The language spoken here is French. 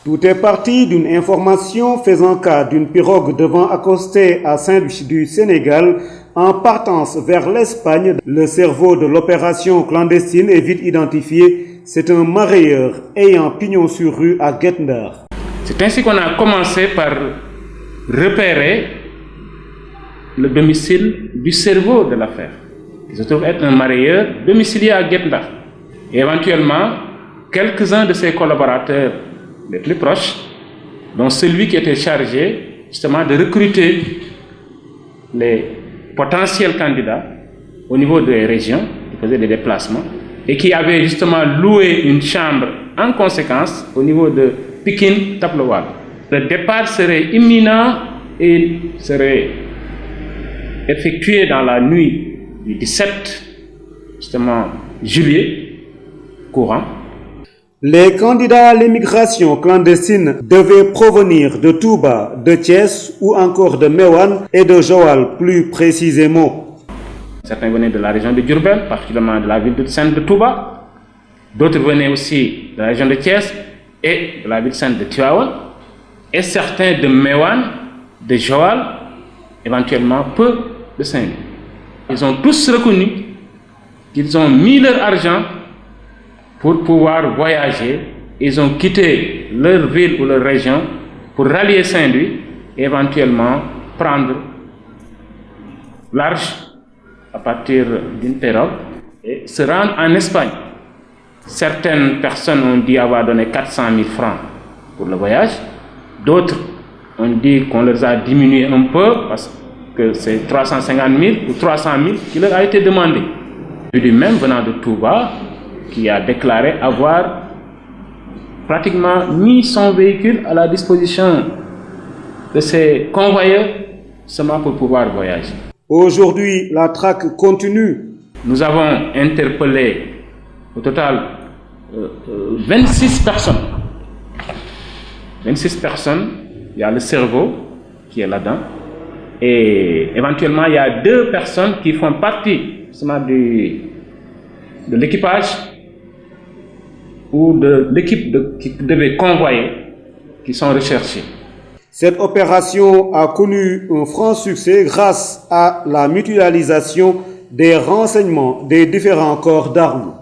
Tout est parti d'une information faisant cas d'une pirogue devant accoster à Saint-Louis du Sénégal en partance vers l'Espagne. Le cerveau de l'opération clandestine est vite identifié. C'est un mareyeur ayant pignon sur rue à Guet Ndar. C'est ainsi qu'on a commencé par repérer le domicile du cerveau de l'affaire, qui se trouve être un mareyeur domicilié à Guet Ndar. Et éventuellement, quelques-uns de ses collaborateurs les plus proches, dont celui qui était chargé justement de recruter les potentiels candidats au niveau des régions, qui faisaient des déplacements, et qui avait justement loué une chambre en conséquence au niveau de Pikine Taplowal. Le départ serait imminent et serait effectué dans la nuit du 17 justement juillet courant. Les candidats à l'immigration clandestine devaient provenir de Touba, de Thiès ou encore de Meouane et de Joal plus précisément. Certains venaient de la région de Diourbel, particulièrement de la ville de sainte de Touba. D'autres venaient aussi de la région de Thiès et de la ville sainte de Tivaouane. Et certains de Meouane, de Joal, éventuellement peu de Saint-Louis. Ils ont tous reconnu qu'ils ont mis leur argent pour pouvoir voyager. Ils ont quitté leur ville ou leur région pour rallier Saint-Louis et éventuellement prendre l'arche à partir d'une pirogue et se rendre en Espagne. Certaines personnes ont dit avoir donné 400 000 francs pour le voyage. D'autres ont dit qu'on leur a diminué un peu parce que c'est 350 000 ou 300 000 qui leur a été demandé. Lui-même venant de Touba, qui a déclaré avoir pratiquement mis son véhicule à la disposition de ses convoyeurs seulement pour pouvoir voyager. Aujourd'hui, la traque continue. Nous avons interpellé au total 26 personnes. 26 personnes, il y a le cerveau qui est là-dedans. Et éventuellement, il y a 2 personnes qui font partie justement de l'équipage ou de l'équipe qui devait convoyer, qui sont recherchés. Cette opération a connu un franc succès grâce à la mutualisation des renseignements des différents corps d'armes.